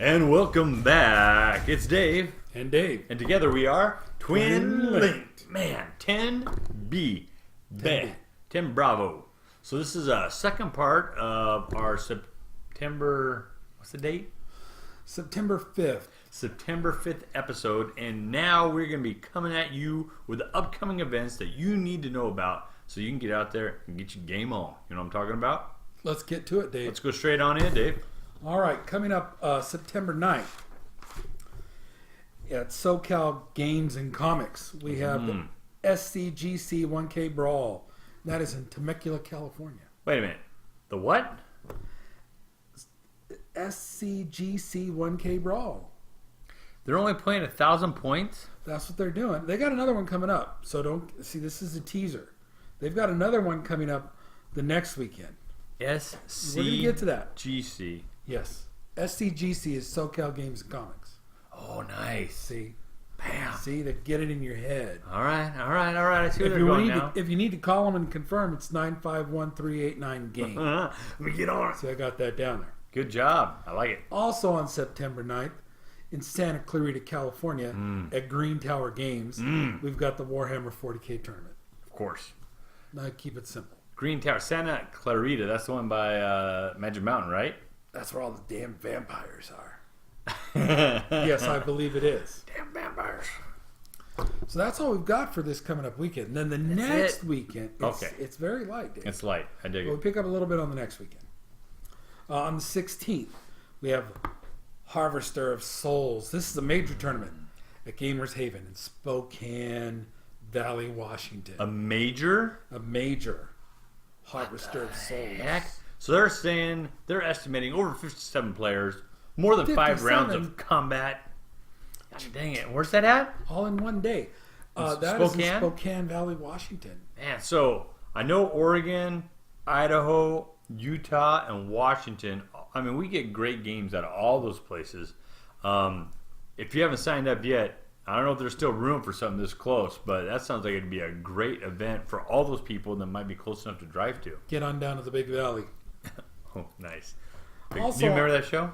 And welcome back. It's Dave. And Dave. And together we are Twin Linked. Linked. Man, 10B. 10B. 10 Bravo. So this is a second part of our September, what's the date? September 5th. September 5th episode. And now we're going to be coming at you with the upcoming events that you need to know about so you can get out there and get your game on. You know what I'm talking about? Let's get to it, Dave. Let's go straight on in, Dave. All right, coming up September 9th at SoCal Games and Comics, we have the SCGC 1K Brawl. That is in Temecula, California. Wait a minute. The what? SCGC 1K Brawl. They're only playing 1,000 points? That's what they're doing. They got another one coming up. So don't see, this is a teaser. They've got another one coming up the next weekend. SCGC. We're going to get to that. Yes. SCGC is SoCal Games and Comics. Oh, nice. See? Bam. See, to get it in your head. All right. I see where they're If going you, now. if you need to call them and confirm, it's 951-389-GAME. Let me get on it. So I got that down there. Good job. I like it. Also on September 9th, in Santa Clarita, California, at Green Tower Games, we've got the Warhammer 40K tournament. Of course. Now keep it simple. Green Tower. Santa Clarita. That's the one by Magic Mountain, right? That's where all the damn vampires are. Yes, I believe it is. Damn vampires. So that's all we've got for this coming up weekend. And then the next weekend, it's very light, Dave. It's light. I dig We'll it. pick up a little bit on the next weekend. On the 16th, we have Harvester of Souls. This is a major tournament at Gamers Haven in Spokane Valley, Washington. A major? A major Harvester of Souls. Heck? So they're saying, they're estimating over 57 players, more than 5 rounds 57? of combat. God dang it. Where's that at? All in one day. That is in Spokane Valley, Washington. Man, so I know Oregon, Idaho, Utah, and Washington. I mean, we get great games out of all those places. If you haven't signed up yet, I don't know if there's still room for something this close, but that sounds like it'd be a great event for all those people that might be close enough to drive to. Get on down to the Big Valley. Oh, nice. Also, do you remember that show?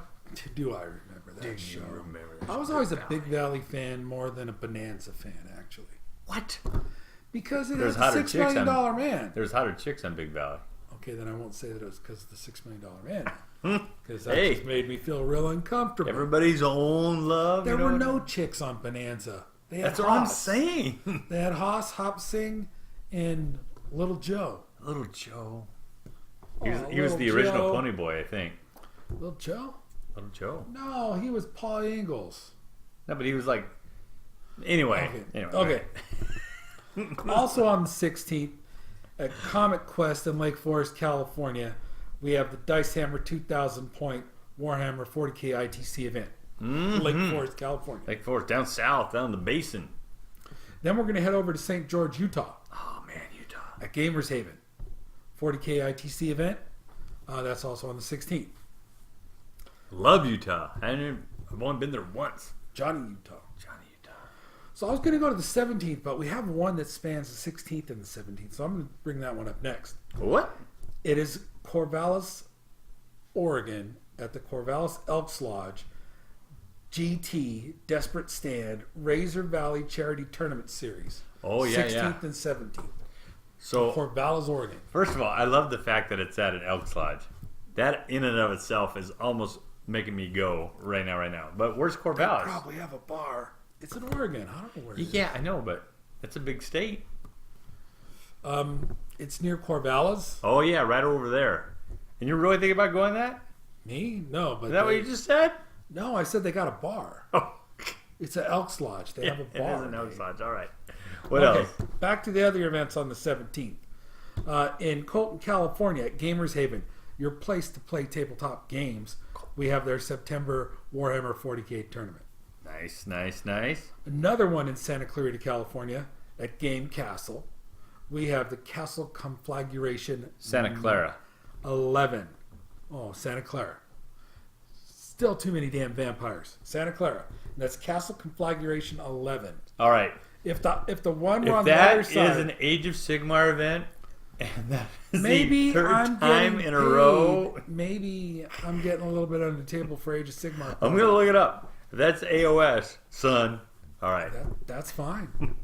Do I remember that show? You remember that I was show? always a Big Valley fan more than a Bonanza fan, actually. What? Because it There's has a hotter $6 chicks million on- man. There's hotter chicks on Big Valley. Okay, then I won't say that it was because of the $6 million man. Because that Hey. just made me feel real uncomfortable. Everybody's own love. There you know were what? no chicks on Bonanza. They had That's what I'm Haas. saying. They had Haas, Hop Sing, and Little Joe. Little Joe. Oh, He was the Little original Joe. Pony Boy, I think. Little Joe? Little Joe. No, he was Paul Ingalls. No, but he was like. Anyway. Okay. Also on the 16th, at Comic Quest in Lake Forest, California, we have the Dice Hammer 2,000 point Warhammer 40K ITC event. Lake Forest, California. Lake Forest, down south, down the basin. Then we're going to head over to St. George, Utah, Oh man, Utah. at Gamers Haven. 40K ITC event. That's also on the 16th. Love Utah. I've only been there once. Johnny, Utah. Johnny, Utah. So I was going to go to the 17th, but we have one that spans the 16th and the 17th. So I'm going to bring that one up next. What? It is Corvallis, Oregon, at the Corvallis Elks Lodge GT Desperate Stand Razor Valley Charity Tournament Series. Oh, yeah, 16th and 17th. So Corvallis, Oregon. first of all, I love the fact that it's at an Elks Lodge. That in and of itself is almost making me go right now. But where's They Corvallis? probably have a bar. It's in Oregon. I don't know where it is. Yeah, I know, but it's a big state. It's near Corvallis. Oh yeah, right over there. And you really think about going that? Me? No, but Is that what you just said? No, I said they got a bar. Oh, It's an Elks Lodge. They have a it bar. is an Elks Dave. Lodge. All right. What Okay, else? back to the other events on the 17th. In Colton, California, at Gamers Haven, your place to play tabletop games, we have their September Warhammer 40K tournament. Nice. Another one in Santa Clarita, California, at Game Castle. We have the Castle Conflagration Santa Clara. 11. Oh, Santa Clara. Still too many damn vampires. Santa Clara. And that's Castle Conflagration 11. All right. If the one we're If on the other that side, is an Age of Sigmar event, And that is Maybe the 3rd I'm time getting in a paid. row. Maybe I'm getting a little bit under the table for Age of Sigmar. I'm going to look it up. If that's AOS, son. All right. That's fine.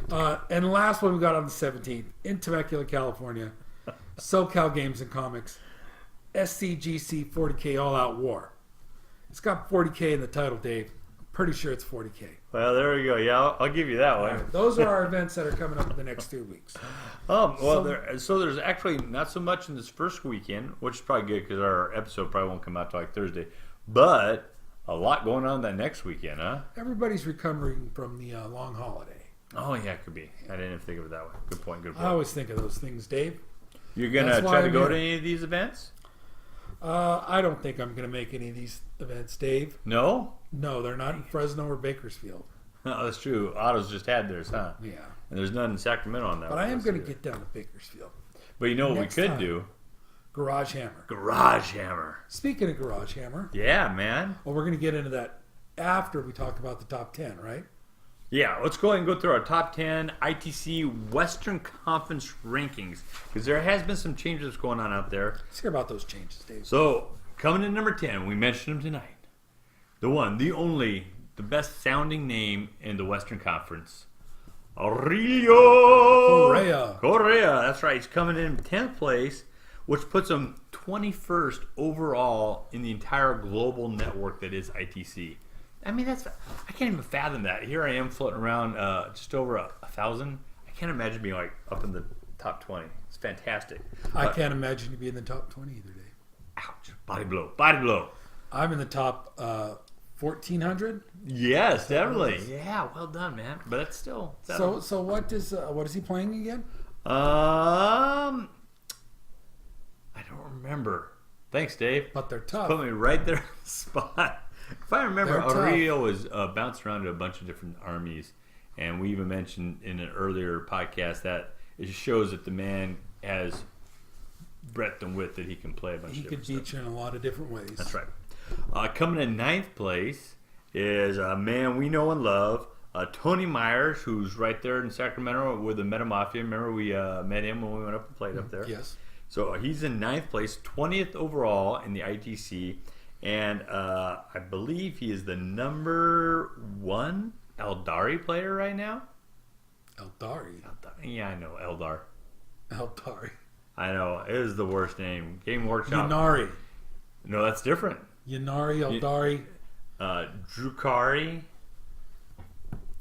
And the last one we got on the 17th in Temecula, California. SoCal Games and Comics. SCGC 40K All Out War. It's got 40K in the title, Dave. I'm pretty sure it's 40K. Well, there we go. Yeah, I'll give you that one. All right, those are our events that are coming up in the next 2 weeks. Well, there's actually not so much in this first weekend, which is probably good because our episode probably won't come out till like Thursday. But a lot going on that next weekend, huh? Everybody's recovering from the long holiday. Oh, yeah, it could be. I didn't even think of it that way. Good point, good I point. always think of those things, Dave. You're going to That's why try to I'm go here. to any of these events? I don't think I'm going to make any of these events, Dave. No? No, they're not in Fresno or Bakersfield. Oh, that's true. Otto's just had theirs, huh? Yeah. And there's none in Sacramento on that But one. I am Let's going to see get down to Bakersfield. But you know what next we could time. do? Garage Hammer. Garage Hammer. Speaking of Garage Hammer, Yeah, man. well, we're going to get into that after we talk about the top 10, right? Yeah, let's go ahead and go through our top 10 ITC Western Conference rankings because there has been some changes going on out there. Let's hear about those changes, Dave. So, coming in number 10, we mentioned him tonight. The one, the only, the best sounding name in the Western Conference. Aurelio Correa. That's right. He's coming in 10th place, which puts him 21st overall in the entire global network that is ITC. I mean, I can't even fathom that. Here I am floating around just over 1,000. I can't imagine being like up in the top 20. It's fantastic. I can't imagine you be in the top 20 either, Dave. Ouch. Body blow. Body blow. I'm in the top 1,400. Yes, definitely. Yeah, well done, man. But that's still... So what is he playing again? I don't remember. Thanks, Dave. But they're tough. Put me right there on the spot. If I remember, They're tough. Aurelio was bounced around to a bunch of different armies, and we even mentioned in an earlier podcast that it just shows that the man has breadth and width that he can play a bunch He of could different beat you in a lot of different ways. That's right. Coming in 9th place is a man we know and love, Tony Myers, who's right there in Sacramento with the Meta Mafia. Remember we met him when we went up and played up there? Yes. So he's in 9th place, 20th overall in the ITC, and I believe he is the number 1 Eldari player right now. Eldari. Yeah, I know, Eldar. Eldari. I know, it is the worst name. Game Workshop. Yanari. No, that's different. Yanari, Eldari. Drukari.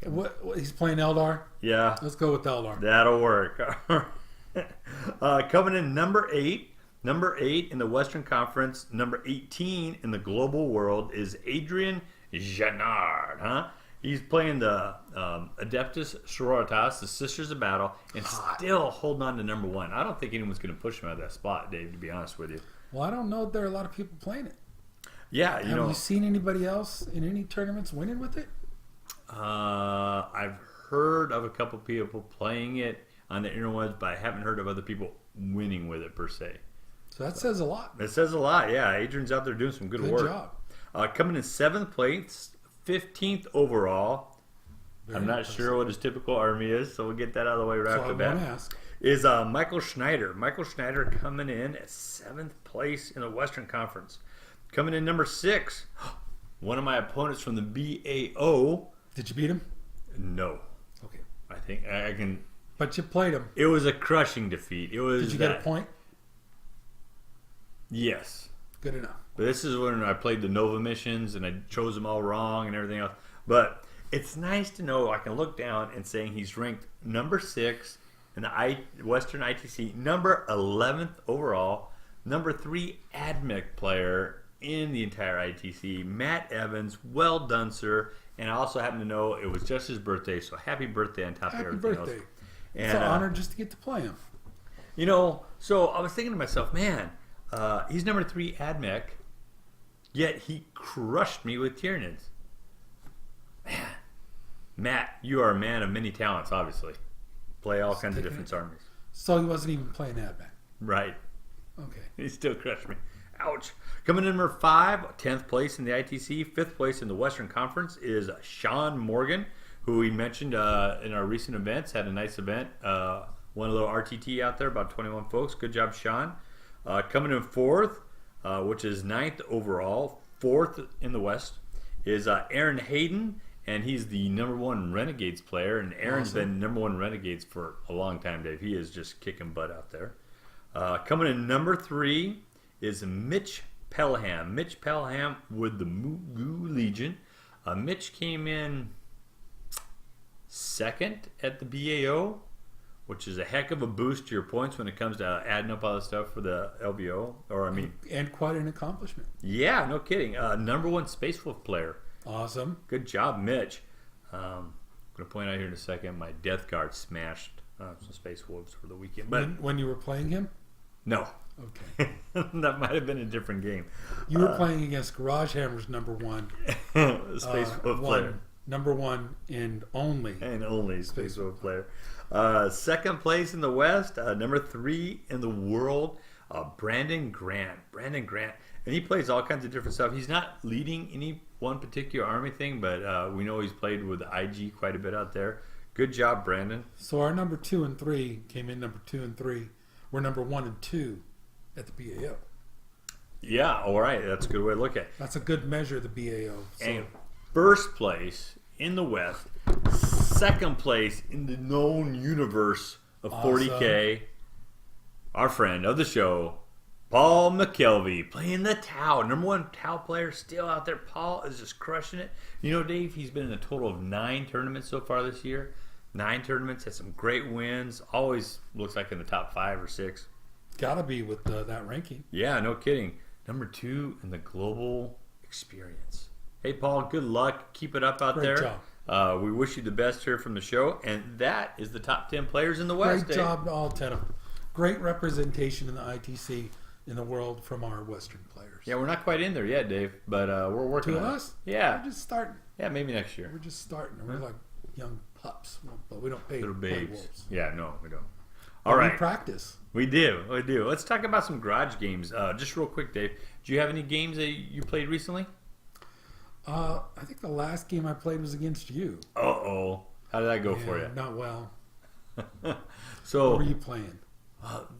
What he's playing Eldar? Yeah, Let's go with Eldar. that'll work. Coming in number 8 in the Western Conference, number 18 in the global world is Adrian Janard. Huh? He's playing the Adeptus Sororitas, the Sisters of Battle, and still holding on to number 1. I don't think anyone's going to push him out of that spot, Dave, to be honest with you. Well, I don't know if there are a lot of people playing it. Yeah, Have you seen anybody else in any tournaments winning with it? I've heard of a couple people playing it on the interwebs, but I haven't heard of other people winning with it per se. So that says a lot. It says a lot, yeah. Adrian's out there doing some good work. job. Coming in 7th place, 15th overall. Very I'm not impressive. sure what his typical army is, so we'll get that out of the way right So off I the won't bat. ask. Is Michael Schneider. Michael Schneider coming in at 7th place in the Western Conference. Coming in number 6, one of my opponents from the BAO. Did you beat him? No. Okay. I think I can... But you played him. It was a crushing defeat. It was. Did you get a point? Yes. Good enough. But this is when I played the Nova missions and I chose them all wrong and everything else. But it's nice to know I can look down and saying he's ranked number 6 in the Western ITC, number 11th overall, number 3 ADMEC player in the entire ITC, Matt Evans. Well done, sir. And I also happen to know it was just his birthday, so happy birthday on top Happy of everything birthday. else. It's an honor just to get to play him. You know, so I was thinking to myself, man, he's number 3 ADMEC, yet he crushed me with Tyranids. Man, Matt, you are a man of many talents, obviously. Play all kinds of different armies. So he wasn't even playing Advent. Right. Okay. He still crushed me. Ouch. Coming in number 5, 10th place in the ITC, 5th place in the Western Conference is Sean Morgan, who we mentioned in our recent events, had a nice event Won a little RTT out there, about 21 folks. Good job, Sean. Coming in fourth, which is ninth overall, fourth in the West, is Aaron Hayden, and he's the number one Renegades player. And Aaron's been number one Renegades for a long time, Dave. He is just kicking butt out there. Coming in number three is Mitch Pelham. Mitch Pelham with the Mugu Legion. Mitch came in second at the BAO, which is a heck of a boost to your points when it comes to adding up all the stuff for the LVO. And quite an accomplishment. Yeah, no kidding. Number one Space Wolf player. Awesome. Good job, Mitch. I'm going to point out here in a second, my Death Guard smashed some Space Wolves for the weekend. But When you were playing him? no. Okay. That might have been a different game. You were playing against Garage Hammer's number one. Space Wolf player. Number one and only. And only Space Wolf player. Second place in the West, number three in the world, Brandon Grant. Brandon Grant. And he plays all kinds of different stuff. He's not leading any one particular Army thing, but we know he's played with IG quite a bit out there. Good job, Brandon. So our number 2 and 3 came in number 2 and 3. We're number 1 and 2 at the BAO. Yeah, all right. That's a good way to look at it. That's a good measure of the BAO. So And first place in the West, second place in the known universe of 40K, our friend of the show, Paul McKelvey, playing the Tau. Number one Tau player still out there. Paul is just crushing it. You know, Dave, he's been in a total of 9 tournaments so far this year. 9 tournaments, had some great wins. Always looks like in the top 5 or 6. gotta be with that ranking. Yeah, no kidding. Number 2 in the global experience. Hey, Paul, good luck. Keep it up out Great there. job. We wish you the best here from the show. And that is the top 10 players in the West. Great job to all 10 of them. Great representation in the ITC in the world from our Western players. Yeah, we're not quite in there yet, Dave, but we're working To on us? it. Yeah. We're just starting. Yeah, maybe next year. We're just starting. We're like young pups, but we don't pay Little play babes. wolves. Yeah, no, we don't. But All we right. practice. We do. Let's talk about some garage games. Just real quick, Dave. Do you have any games that you played recently? I think the last game I played was against you. Uh-oh. How did that go for you? Not well. So, What were you playing?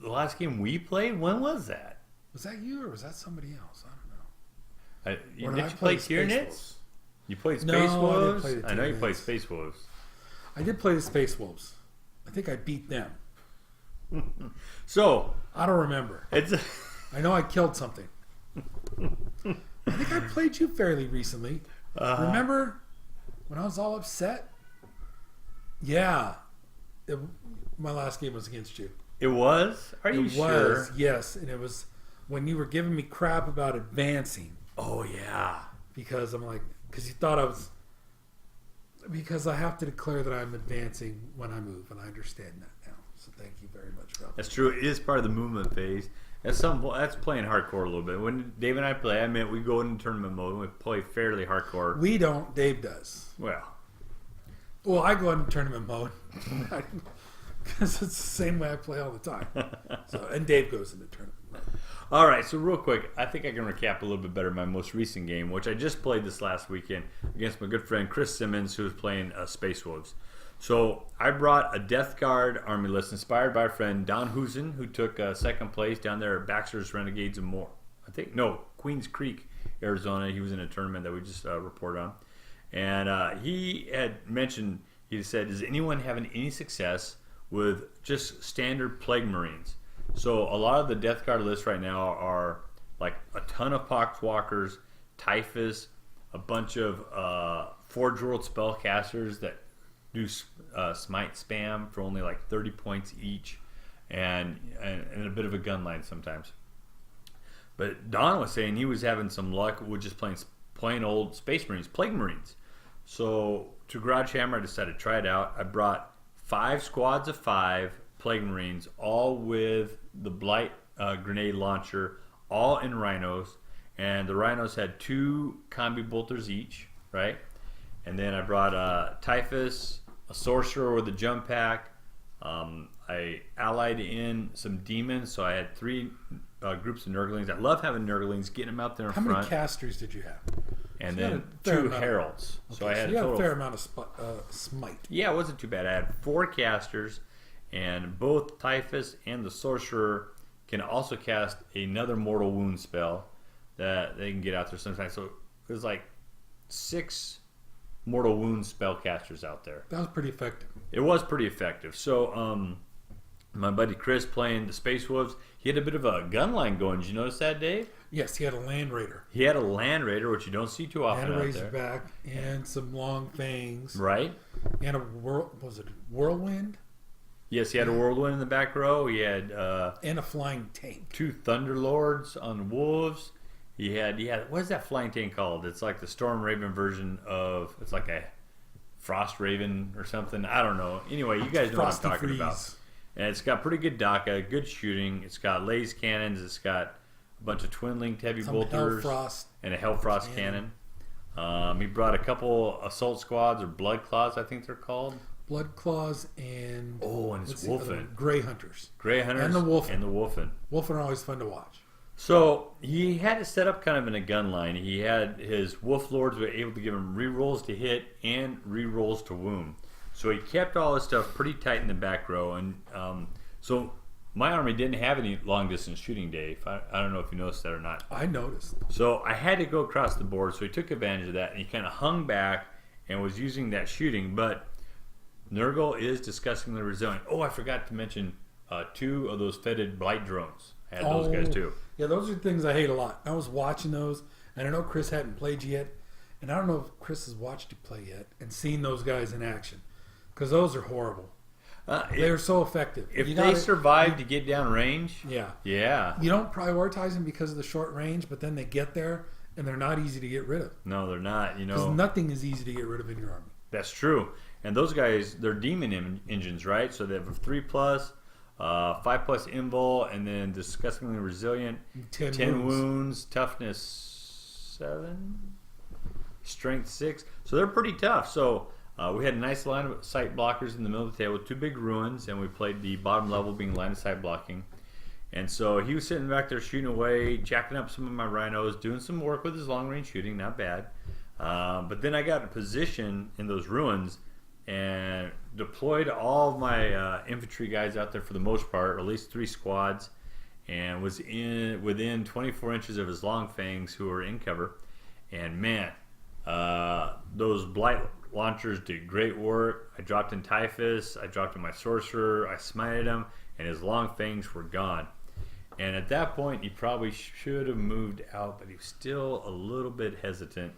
the last game we played, when was that? Was that you or was that somebody else? I don't know. You, Or did I you play play Space Tyranids? Wolves? You played Space No, I didn't Wolves? play the I know you played Tyranids. Space Wolves. I did play the Space Wolves. I think I beat them. So, I don't remember. it's I know I killed something. I think I played you fairly recently. Remember when I was all upset? Yeah. My last game was against you. it was? Are you It sure? was, yes. And it was when you were giving me crap about advancing Oh, yeah. because I'm like, because you thought I was, because I have to declare that I'm advancing when I move, and I understand that now. So thank you very much, Rob. That's true. It is part of the movement phase. That's playing hardcore a little bit. When Dave and I play, I mean, we go into tournament mode and we play fairly hardcore. We don't. Dave does. Well, Well, I go into tournament mode because it's the same way I play all the time. So, and Dave goes into tournament mode. all right. So real quick, I think I can recap a little bit better my most recent game, which I just played this last weekend against my good friend Chris Simmons, who was playing Space Wolves. So I brought a Death Guard army list inspired by our friend Don Husen, who took second place down there at Baxter's Renegades and More. Queens Creek, Arizona. He was in a tournament that we just reported on. And he had mentioned, he said, is anyone having any success with just standard Plague Marines? So a lot of the Death Guard lists right now are like a ton of Poxwalkers, Typhus, a bunch of Forge World spellcasters that do smite spam for only like 30 points each, and a bit of a gun line sometimes. But Don was saying he was having some luck with just playing plain old Space Marines, Plague Marines. So to Garage Hammer, I decided to try it out. I brought 5 squads of 5 Plague Marines, all with the Blight grenade launcher, all in Rhinos, and the Rhinos had 2 combi bolters each, right? And then I brought Typhus, a Sorcerer with a jump pack. I allied in some demons, so I had 3 groups of Nurglings. I love having Nurglings, getting them out there in How front. many casters did you have? And So you then had a fair 2 amount. Heralds. So I had you a had a total fair amount of smite. Yeah, it wasn't too bad. I had 4 casters And both Typhus and the Sorcerer can also cast another Mortal Wound spell that they can get out there sometimes. So there's like 6 Mortal Wound spellcasters out there. That was pretty effective. It was pretty effective. So my buddy Chris playing the Space Wolves, he had a bit of a gun line going. Did you notice that, Dave? Yes, he had a Land Raider. He had a Land Raider, which you don't see too often And a out there. Razorback and some long fangs. Right? And a whirlwind? Yes, he had a Whirlwind in the back row. He had And a flying tank. 2 Thunderlords on Wolves. He had what is that flying tank called? It's like the Storm Raven version of, it's like a Frost Raven or something. I don't know. Anyway, you guys know Frosty what I'm talking about. Freeze. And it's got pretty good DACA, good shooting. It's got laser cannons. It's got a bunch of twin-linked heavy Some bolters Hellfrost. and a Hellfrost cannon. He brought a couple assault squads, or Blood Claws, I think they're called. Blood Claws and... Oh, and it's what's the other Wolfen. one? Grey Hunters. Grey Hunters And the Wolfen. And the Wolfen. Wolfen are always fun to watch. So he had it set up kind of in a gun line. He had his Wolf Lords were able to give him rerolls to hit and rerolls to wound. So he kept all his stuff pretty tight in the back row. And so my army didn't have any long distance shooting, Dave. I don't know if you noticed that or not. I noticed. So I had to go across the board. So he took advantage of that and he kind of hung back and was using that shooting. But Nurgle is disgustingly resilient. Oh, I forgot to mention 2 of those fetid blight drones. I had those guys too. Yeah, those are things I hate a lot. I was watching those, and I know Chris hadn't played yet, and I don't know if Chris has watched you play yet and seen those guys in action, because those are horrible. They're so effective. If You they gotta- survive to get down range, Yeah. yeah. You don't prioritize them because of the short range, but then they get there, and they're not easy to get rid of. No, they're not. You Because know, nothing is easy to get rid of in your army. that's true. And those guys, they're demon engines, right? So they have a 3+, 5+ invul, and then disgustingly resilient. 10 wounds, toughness 7, strength 6. So they're pretty tough. So we had a nice line of sight blockers in the middle of the table, 2 big ruins, and we played the bottom level being line of sight blocking. And so he was sitting back there shooting away, jacking up some of my rhinos, doing some work with his long range shooting, not bad. But then I got a position in those ruins and deployed all of my infantry guys out there for the most part, or at least 3 squads, and was within 24 inches of his long fangs who were in cover. And man, those blight launchers did great work. I dropped in Typhus, I dropped in my Sorcerer, I smited him, and his long fangs were gone. And at that point, he probably should have moved out, but he was still a little bit hesitant,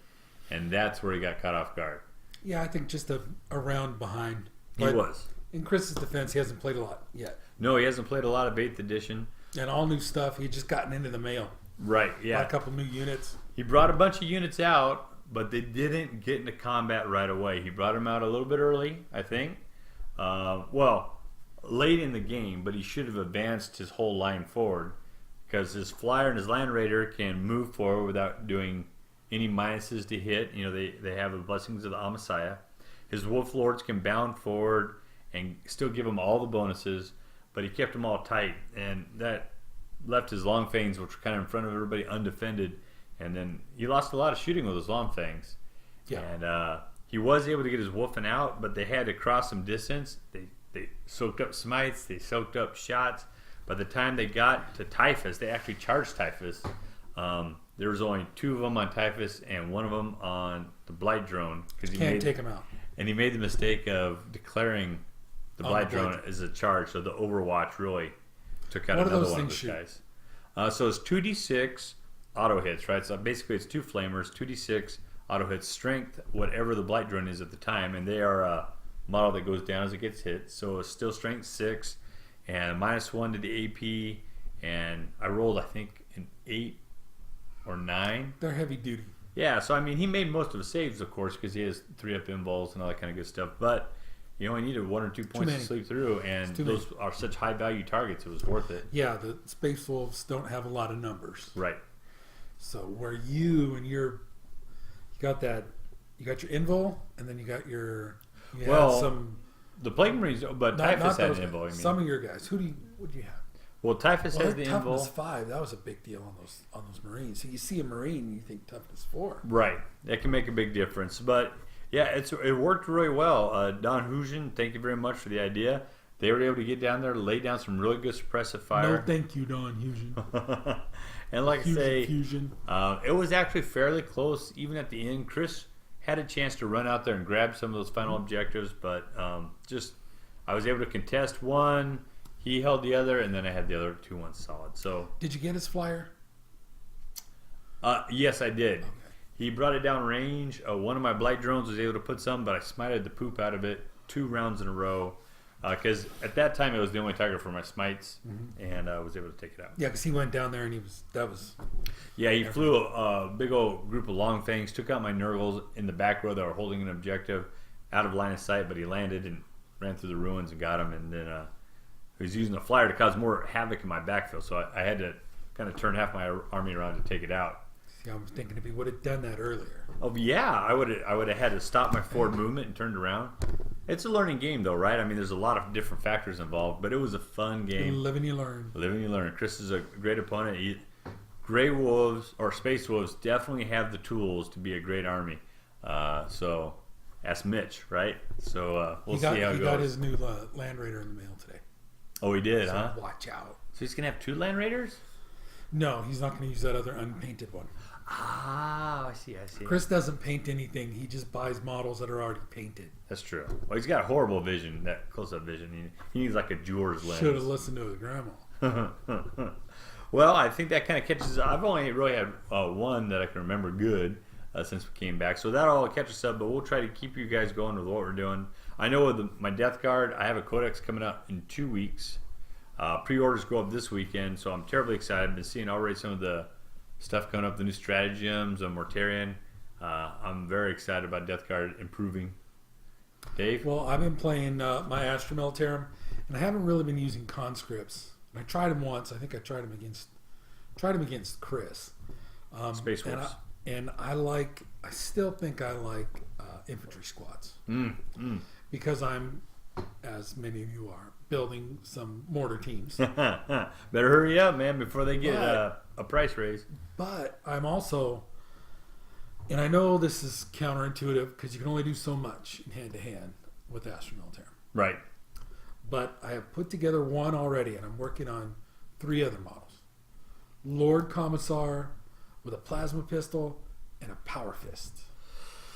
and that's where he got caught off guard. Yeah, I think just a round behind. He But was. in Chris's defense, he hasn't played a lot yet. No, he hasn't played a lot of 8th edition. And all new stuff. He just gotten into the mail. Right, Bought yeah. a couple new units. He brought a bunch of units out, but they didn't get into combat right away. He brought them out a little bit early, I think. Late in the game, but he should have advanced his whole line forward, because his Flyer and his Land Raider can move forward without doing any minuses to hit. You know, they have the blessings of the Amasaiah. His Wolf Lords can bound forward and still give him all the bonuses, but he kept them all tight, and that left his Long Fangs, which were kind of in front of everybody, undefended. And then he lost a lot of shooting with his Long Fangs. Yeah. And he was able to get his Wolfen out, but they had to cross some distance. They soaked up smites, they soaked up shots. By the time they got to Typhus, they actually charged Typhus. There was only 2 of them on Typhus and 1 of them on the Blight Drone. He Can't take him out. And he made the mistake of declaring the Blight Drone as a charge, so the Overwatch really took out What do another those one of things those guys. So it's 2d6 auto hits, right? So basically it's 2 flamers, 2d6 auto hits, strength, whatever the Blight Drone is at the time, and they are a model that goes down as it gets hit. So it's still strength 6 and -1 to the AP, and I rolled, I think, an 8 or 9. They're heavy duty. Yeah, so I mean, he made most of his saves, of course, because he has 3-up invols and all that kind of good stuff. But you only needed 1 or 2 points to many. sleep through, and too those are such high value targets. It was worth it. Yeah, the Space Wolves don't have a lot of numbers. Right. So where you and you got your invul, and then you got you Well, had some The Plague Marines, but not Typhus had those an guys, invul. I mean, some of your guys. What do you have? well, Typhus Well, has the toughness invul. 5. That was a big deal on those Marines. So you see a Marine, and you think toughness 4. Right. That can make a big difference. But yeah, it worked really well. Don Hujan, thank you very much for the idea. they were able to get down there, lay down some really good suppressive No, fire. thank you, Don Fusion. And like I say, Fusion. it was actually fairly close. Even at the end, Chris had a chance to run out there and grab some of those final objectives, but just I was able to contest one. He held the other, and then I had the other 2-1 solid. So Did you get his flyer? yes, I did. He brought it down range. One of my blight drones was able to put some, but I smited the poop out of it 2 rounds in a row. Because at that time it was the only target for my smites, and I was able to take it out. Yeah, because he went down there and Yeah, he flew a big old group of long fangs, took out my Nurgles in the back row that were holding an objective out of line of sight, but he landed and ran through the ruins and got him, and then he was using the flyer to cause more havoc in my backfield, so I had to kind of turn half my army around to take it out. See, I was thinking if he would have done that earlier. Oh yeah, I would have had to stop my forward movement and turned around. It's a learning game though, right? I mean, there's a lot of different factors involved, but it was a fun You game. live and you learn. Live and you learn. Chris is a great opponent. Gray Wolves or Space Wolves definitely have the tools to be a great army. So ask Mitch, right? So we'll see how it goes. He got his new Land Raider in the mail today. Oh, he did, So huh? watch out. So he's gonna have 2 Land Raiders? No, he's not going to use that other unpainted one. Ah, I see. Chris doesn't paint anything. He just buys models that are already painted. That's true. Well, he's got horrible vision, that close-up vision. He needs like a Jaws lens. Should have listened to his grandma. Well, I think that kind of catches. I've only really had one that I can remember good since we came back, so that'll catch us up. But we'll try to keep you guys going with what we're doing. I know with my Death Guard, I have a Codex coming up in 2 weeks. Pre-orders go up this weekend, so I'm terribly excited. I've been seeing already some of the stuff coming up, the new stratagems, Mortarion. I'm very excited about Death Guard improving. Dave? Well, I've been playing my Astra Militarum, and I haven't really been using conscripts. I tried him once. I think I tried him against Chris. Space and Wolves. I still think I like infantry squads because I'm, as many of you are, building some mortar teams. Better hurry up, man, before they get But- a price raise. But I'm also, and I know this is counterintuitive because you can only do so much in hand-to-hand with Astra Militarum. Right. But I have put together one already, and I'm working on 3 other models. Lord Commissar with a plasma pistol and a power fist.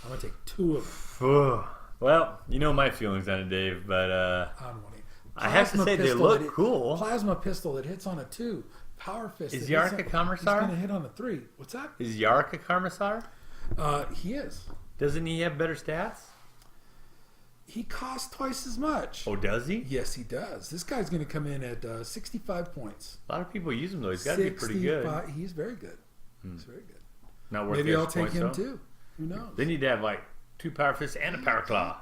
I'm going to take 2 of them. Well, you know my feelings on it, Dave, but I don't want to. I have to say they look cool. Plasma pistol that hits on a 2. Power fist. Is that hits Yarka on- Commissar? He's going to hit on a 3. What's that? Is Yarka Commissar? He is. Doesn't he have better stats? He costs twice as much. Oh, does he? Yes, he does. This guy's going to come in at 65 points. A lot of people use him though. He's got to be pretty good. He's very good. He's very good. Not worth Maybe the I'll extra take points, him though. too. Who knows? They need to have like 2 power fists and a power claw.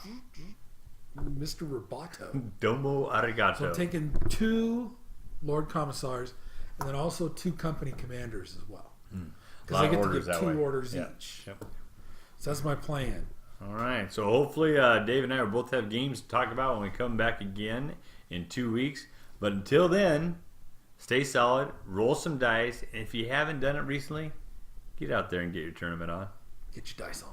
Mr. Roboto. Domo arigato. So I'm taking 2 Lord Commissars and then also 2 company commanders as well. A Because lot I of get to orders give that 2 way. orders Yeah. each. Yep. So that's my plan. All right. So hopefully Dave and I will both have games to talk about when we come back again in 2 weeks. But until then, stay solid, roll some dice, and if you haven't done it recently, get out there and get your tournament on. Get your dice on.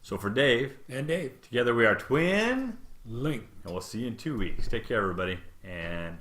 So for Dave, And Dave. together we are Twin, Link. and we'll see you in 2 weeks. Take care, everybody, and